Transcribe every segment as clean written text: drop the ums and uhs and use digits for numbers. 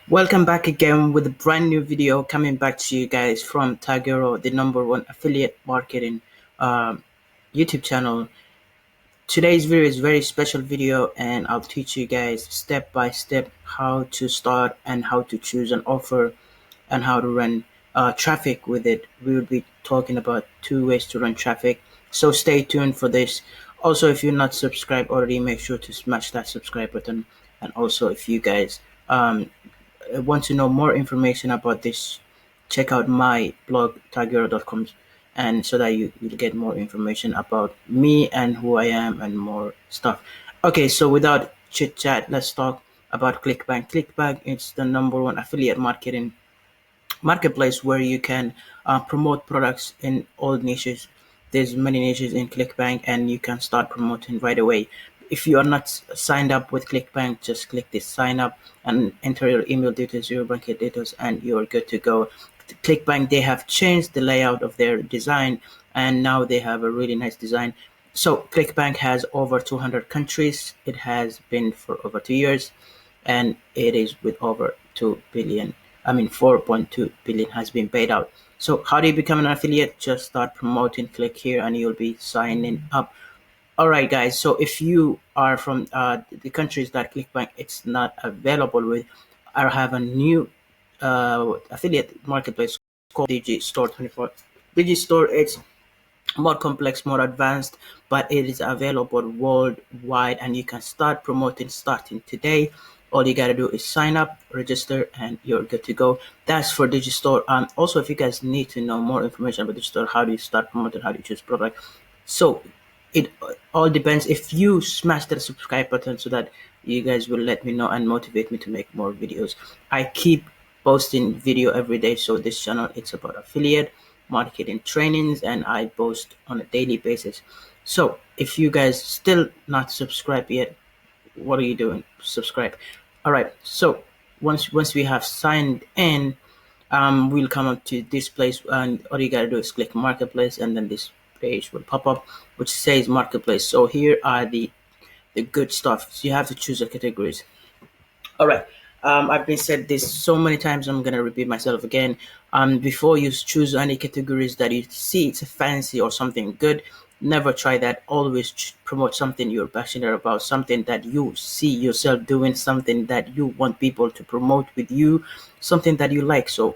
Welcome back again with a brand new video coming back to you guys from Tageero, the number one affiliate marketing um, YouTube channel. Today's video is a very special video and I'll teach you guys step by step how to start and how to choose an offer and how to run traffic with it. We will be talking about two ways to run traffic. So stay tuned for this. Also, if you're not subscribed already, make sure to smash that subscribe button. And also, if you guys want to know more information about this, check out my blog tageero.com, and so that you'll get more information about me and who I am and more stuff. Okay, so without chit chat, let's talk about Clickbank. Clickbank is the number one affiliate marketing marketplace where you can promote products in all niches. There's many niches in Clickbank and you can start promoting right away. If you are not signed up with Clickbank, just click this sign up and enter your email details, your bank details, and you're good to go. Clickbank, they have changed the layout of their design and now they have a really nice design. So Clickbank has over 200 countries. It has been for over 2 years and it is with over 2 billion. 4.2 billion has been paid out. So how do you become an affiliate? Just start promoting, click here and you'll be signing up. All right, guys. So if you are from the countries that Clickbank it's not available with, I have a new affiliate marketplace called Digistore 24. Digistore, it's more complex, more advanced, but it is available worldwide and you can start promoting starting today. All you gotta do is sign up, register, and you're good to go. That's for Digistore. Also, if you guys need to know more information about Digistore, how do you start promoting, how do you choose product, so it all depends. If you smash that subscribe button so that you guys will let me know and motivate me to make more videos. I keep posting video every day, so this channel it's about affiliate marketing trainings and I post on a daily basis. So if you guys still not subscribed yet, what are you doing? Subscribe. All right, so once we have signed in, we'll come up to this place and all you gotta do is click marketplace and then this page will pop up which says marketplace. So here are the good stuff. So you have to choose the categories. All right. I've been said this so many times. I'm gonna repeat myself again. Before you choose any categories that you see it's a fancy or something good, never try that. Always promote something you're passionate about, something that you see yourself doing, something that you want people to promote with you, something that you like. So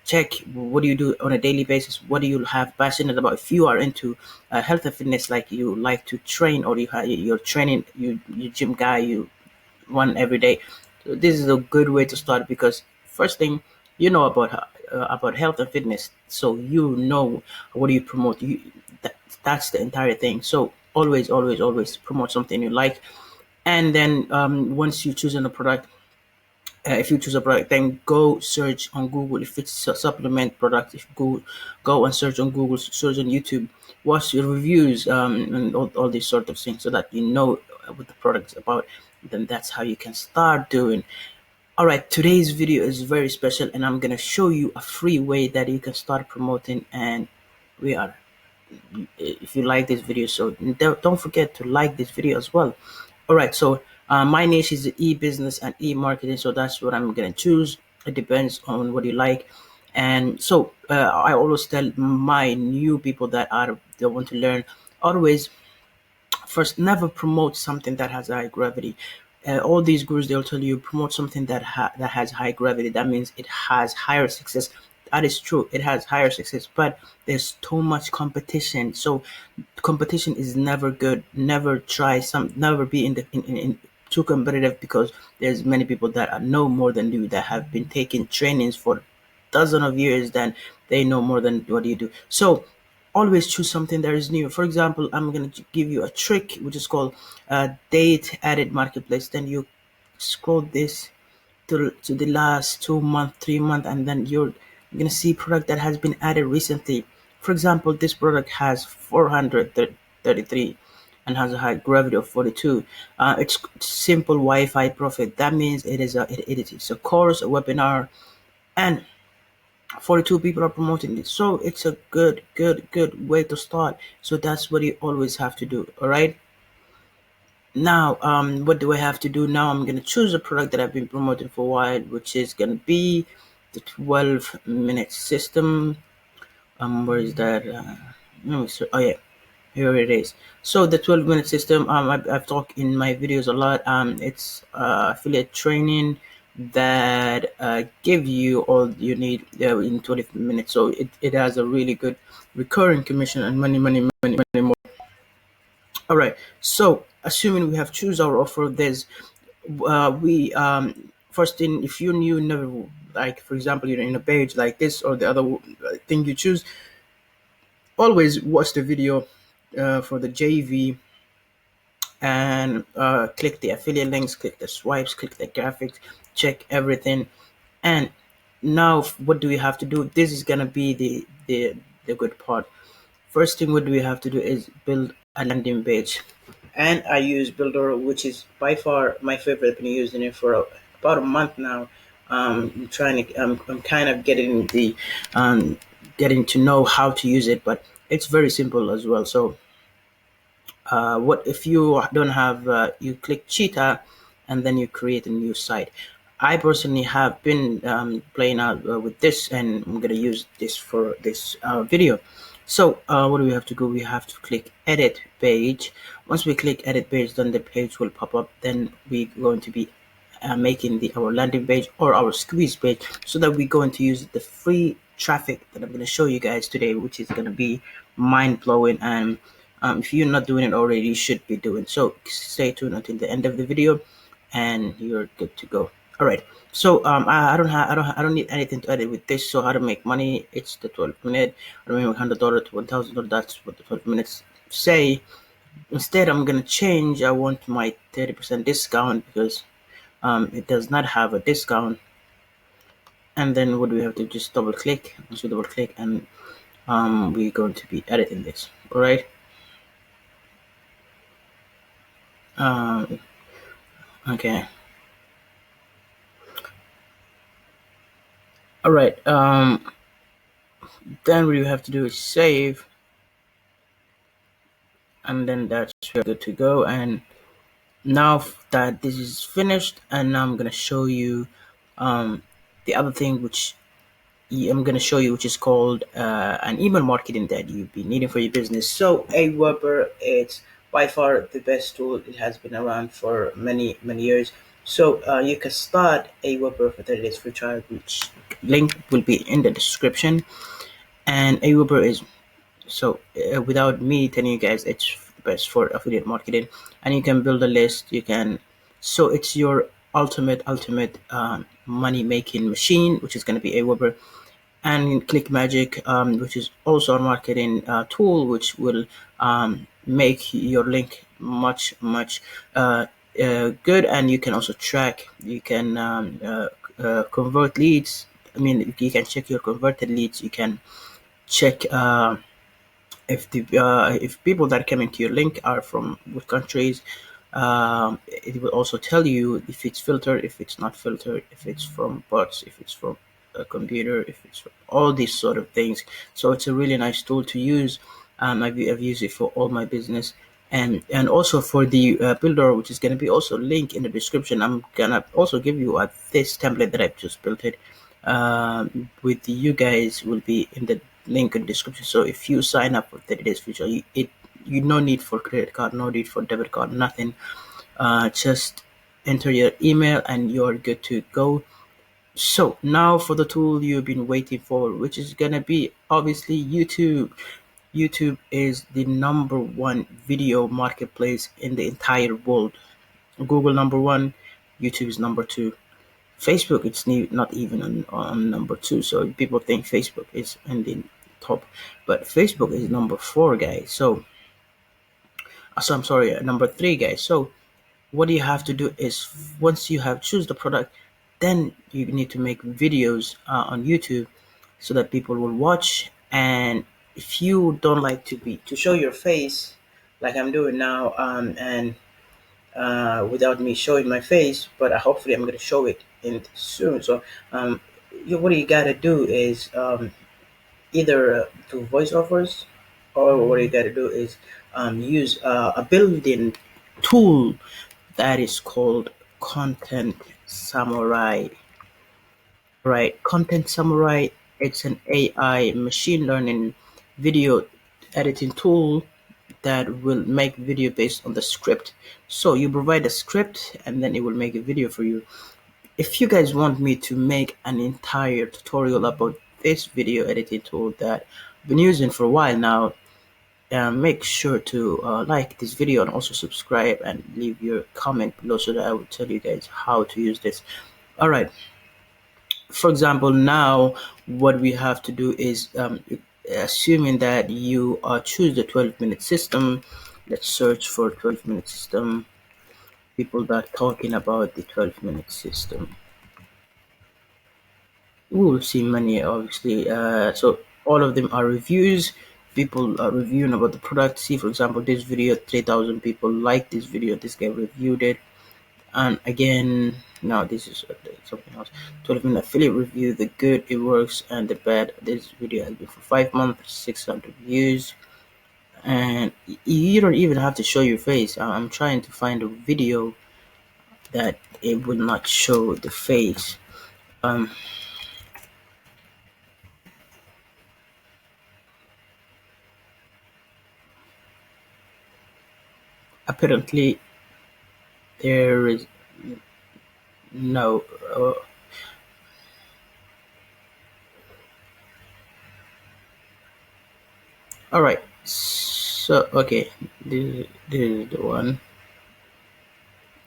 check what do you do on a daily basis, what do you have passionate about. If you are into health and fitness, like you like to train or you're training, you gym guy, you one every day. So this is a good way to start because first thing you know about health and fitness, so you know what do you promote. That's the entire thing. So always promote something you like, and then once you choose a product, if you choose a product, then go search on Google if it's a supplement product. If go and search on Google, search on YouTube, watch your reviews, and all these sort of things, so that you know what the product is about. Then that's how you can start doing. All right, today's video is very special, and I'm gonna show you a free way that you can start promoting. And we are, if you like this video, so don't forget to like this video as well. All right, so my niche is e-business and e-marketing, so that's what I'm gonna choose. It depends on what you like. And so I always tell my new people that are they want to learn, always first never promote something that has high gravity. All these gurus, they'll tell you promote something that has high gravity, that means it has higher success. That is true, it has higher success, but there's too much competition. So competition is never good. Never be in too competitive, because there's many people that are know more than you, that have been taking trainings for dozen of years, then they know more than what you do. So always choose something that is new. For example, I'm going to give you a trick which is called date added marketplace. Then you scroll this to the last 2 month, 3 month, and then you're going to see product that has been added recently. For example, this product has 433 and has a high gravity of 42. It's simple Wi-Fi profit. That means it's a course, a webinar, and 42 people are promoting it. So it's a good way to start. So that's what you always have to do. All right. Now, what do I have to do now? I'm gonna choose a product that I've been promoting for a while, which is gonna be the 12-minute system. Where is that? Oh yeah, here it is. So the 12-minute system. I've talked in my videos a lot. It's affiliate training that give you all you need in 20 minutes. So it has a really good recurring commission and many more. All right. So assuming we have choose our offer, there's we first thing, if you're new, never, like for example you're in a page like this or the other thing you choose, always watch the video for the JV and click the affiliate links, click the swipes, click the graphics, check everything. And now what do we have to do? This is gonna be the good part. First thing what we have to do is build a landing page. And I use Builder, which is by far my favorite. I've been using it for about a month now. I'm kind of um, getting to know how to use it, but it's very simple as well. So what if you don't have you click cheetah and then you create a new site. I personally have been playing out with this, and I'm going to use this for this video. So what do we have to do? We have to click edit page. Once we click edit page, then the page will pop up. Then we're going to be making our landing page or our squeeze page, so that we're going to use the free traffic that I'm going to show you guys today, which is going to be mind blowing. And if you're not doing it already, you should be doing so. Stay tuned until the end of the video, and you're good to go. All right. So I don't need anything to edit with this. So how to make money? It's the 12 minute. I don't make $100 to $1,000. That's what the 12 minutes say. Instead, I'm gonna change. I want my 30% discount because it does not have a discount. And then what do we have to just double click? Once we double click, and we're going to be editing this. All right. Um, okay. All right. Then what you have to do is save, and then that's good to go. And now that this is finished, and now I'm gonna show you the other thing, which I'm gonna show you, which is called an email marketing that you've been needing for your business. So Aweber, it's by far the best tool. It has been around for many years. So you can start Aweber for 30 days free trial, which link will be in the description. And Aweber is so without me telling you guys, it's the best for affiliate marketing. And you can build a list. You can, so it's your ultimate money making machine, which is going to be Aweber. And Click Magic, which is also a marketing tool, which will make your link much good. And you can also track. You can convert leads. I mean, you can check your converted leads. You can check if people that come into your link are from what countries. It will also tell you if it's filtered, if it's not filtered, if it's from bots, if it's from a computer, if it's from all these sort of things. So it's a really nice tool to use. I've used it for all my business, and also for the builder, which is going to be also linked in the description. I'm gonna also give you this template that I've just built it with you guys will be in the link in the description. So if you sign up for 30 days future, you no need for credit card, no need for debit card, nothing. Just enter your email and you're good to go. So now for the tool you've been waiting for, which is gonna be obviously YouTube. YouTube is the #1 video marketplace in the entire world. Google #1, YouTube is #2. Facebook, it's not even on #2. So people think Facebook is in the top, but Facebook is #4, guys. So I'm sorry, #3, guys. So what you have to do is once you have choose the product, then you need to make videos on YouTube so that people will watch. And if you don't like to show your face like I'm doing now, and without me showing my face, but hopefully I'm going to show it in soon. So what you got to do is either do voiceovers, or what you got to do is use a built-in tool that is called Content Samurai. Right, Content Samurai, it's an AI machine learning video editing tool that will make video based on the script. So you provide a script and then it will make a video for you. If you guys want me to make an entire tutorial about this video editing tool that I've been using for a while now, make sure to like this video and also subscribe and leave your comment below so that I will tell you guys how to use this. All right. For example, now what we have to do is assuming that you choose the 12-minute system. Let's search for 12-minute system, people that are talking about the 12-minute system. We will see many, obviously. So all of them are reviews. People are reviewing about the product. See, for example, this video, 3,000 people liked this video. This guy reviewed it. And again, now this is something else. 12-minute affiliate review: the good, it works, and the bad. This video has been for 5 months, 600 views, and you don't even have to show your face. I'm trying to find a video that it would not show the face. Um, Apparently, there is no. All right. So okay, this is the one.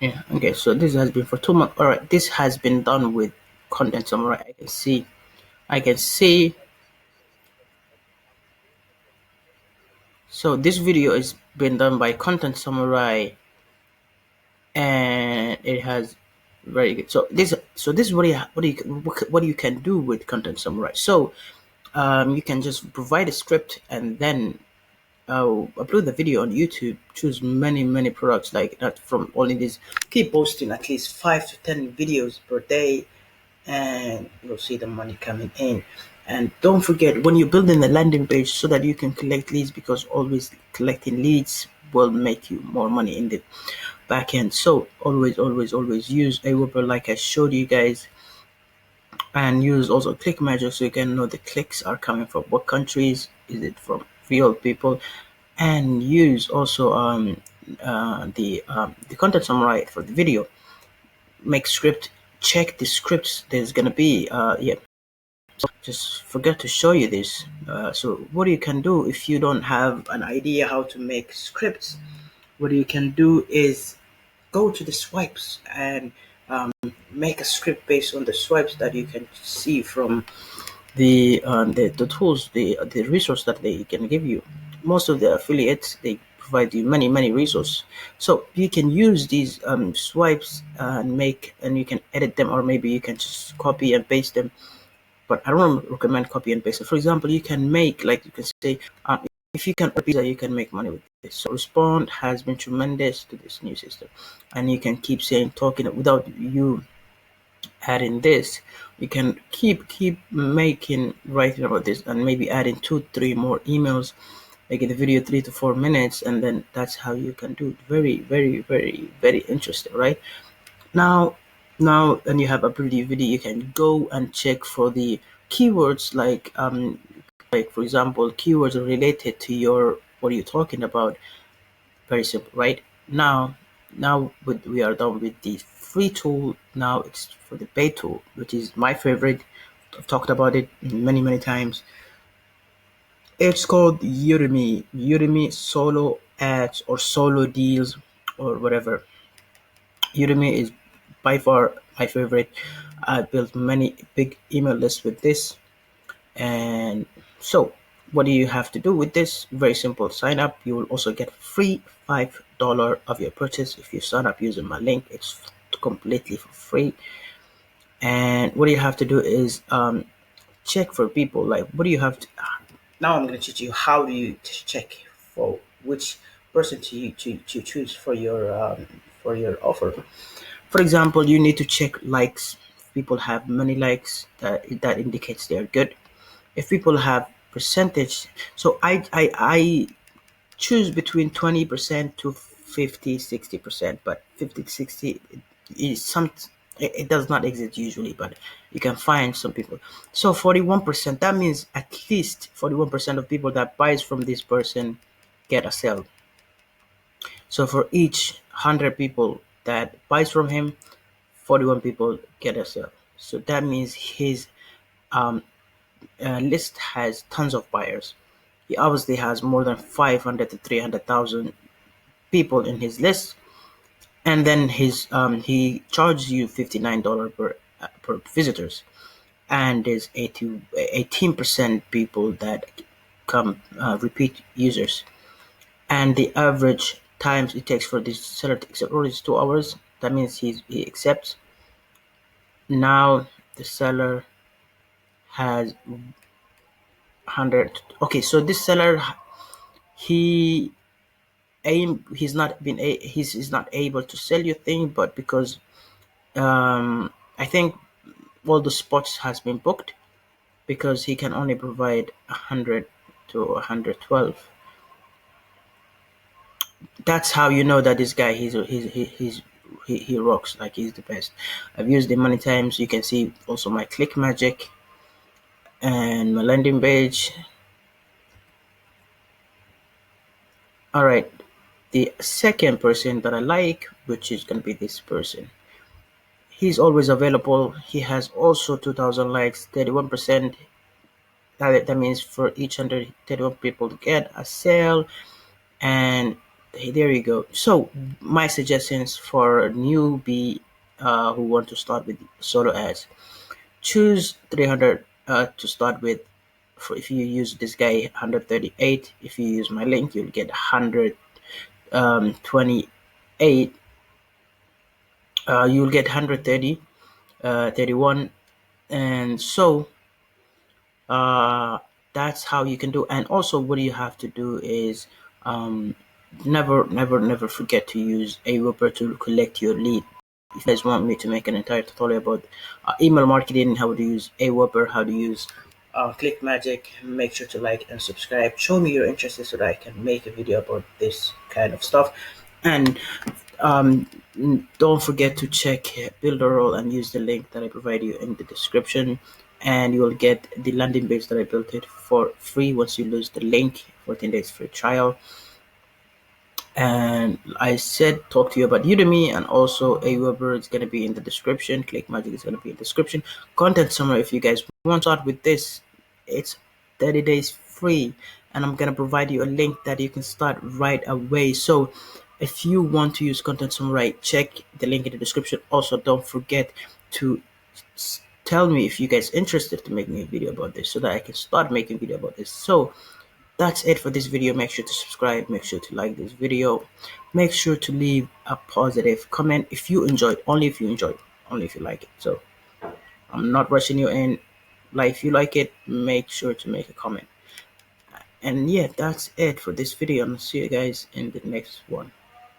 Yeah. Okay. So this has been for 2 months. All right. This has been done with Content Summary. I can see. I can see. So this video is been done by Content Samurai, and it has very good. So this is what you can do with Content Samurai. So you can just provide a script and then upload the video on YouTube. Choose many products like that from only these. Keep posting at least 5 to 10 videos per day, and you'll see the money coming in. And don't forget, when you're building the landing page so that you can collect leads, because always collecting leads will make you more money in the back end. So always use Aweber like I showed you guys, and use also click measure so you can know the clicks are coming from what countries, is it from real people, and use also the content summary for the video. Make script, check the scripts. There's gonna be yeah. So just forget to show you this. So what you can do if you don't have an idea how to make scripts, what you can do is go to the swipes and make a script based on the swipes that you can see from the tools, the resource that they can give you. Most of the affiliates, they provide you many resources, so you can use these swipes and you can edit them, or maybe you can just copy and paste them. But I don't recommend copy and paste. For example, you can make, like, you can say, if you can order pizza, you can make money with this. So Respond has been tremendous to this new system, and you can keep saying, talking without you adding this. You can keep making, writing about this, and maybe adding 2-3 more emails, making the video 3 to 4 minutes, and then that's how you can do it. Very interesting, right? Now and you have a pretty video, you can go and check for the keywords, like for example, keywords are related to your what you're talking about. Very simple, right? Now we are done with the free tool. Now it's for the paid tool, which is my favorite. I've talked about it many times. It's called Udemy solo ads or solo deals or whatever. Udemy is by far my favorite. I built many big email lists with this. And so what do you have to do with this? Very simple. Sign up. You will also get free $5 of your purchase if you sign up using my link. It's completely for free. And what you have to do is check for people. Like, what do you have to? Now I'm going to teach you how do you check for which person to choose for your offer. For example, you need to check likes. If people have many likes, that indicates they're good. If people have percentage, so I choose between 20% to 50-60%, but 50-60 is it does not exist usually, but you can find some people. So 41%, that means at least 41% of people that buys from this person get a sale. So for each 100 people that buys from him, 41 people get a sale. So that means his um, list has tons of buyers. He obviously has more than 500 to 300,000 people in his list, and then he charges you $59 per visitors, and there's 18% people that come repeat users, and the average times it takes for this seller to accept order is 2 hours. That means he accepts. Now the seller has 100. Okay, so this seller, he he's not able to sell your thing, but because I think all the spots has been booked, because he can only provide 100 to 112. That's how you know that this guy he rocks, like he's the best. I've used it many times. You can see also my click magic and my landing page. All right, the second person that I like, which is gonna be this person. He's always available. He has also 2,000 likes, 31%. That means for each 131 people to get a sale, and there you go. So my suggestions for newbie who want to start with solo ads: choose 300 to start with. For if you use this guy, 138. If you use my link, you'll get 128. You'll get 130, 31, and so uh, that's how you can do. And also, what you have to do is um, never forget to use AWeber to collect your lead. If you guys want me to make an entire tutorial about email marketing, how to use AWeber, how to use Click Magic, make sure to like and subscribe. Show me you're interested so that I can make a video about this kind of stuff. And um, don't forget to check Builderall and use the link that I provide you in the description, and you will get the landing page that I built it for free once you lose the link. 14 days free trial. And I said talk to you about Udemy, and also AWeber is going to be in the description. Click Magic is going to be in the description. Content Summary, if you guys want to start with this, it's 30 days free, and I'm going to provide you a link that you can start right away. So if you want to use Content Summary, check the link in the description. Also, don't forget to tell me if you guys interested to make me a video about this so that I can start making video about this. So that's it for this video. Make sure to subscribe, make sure to like this video, make sure to leave a positive comment if you enjoyed, only if you enjoyed, only if you like it. So I'm not rushing you in. Like, if you like it, make sure to make a comment. And yeah, that's it for this video, and I'll see you guys in the next one.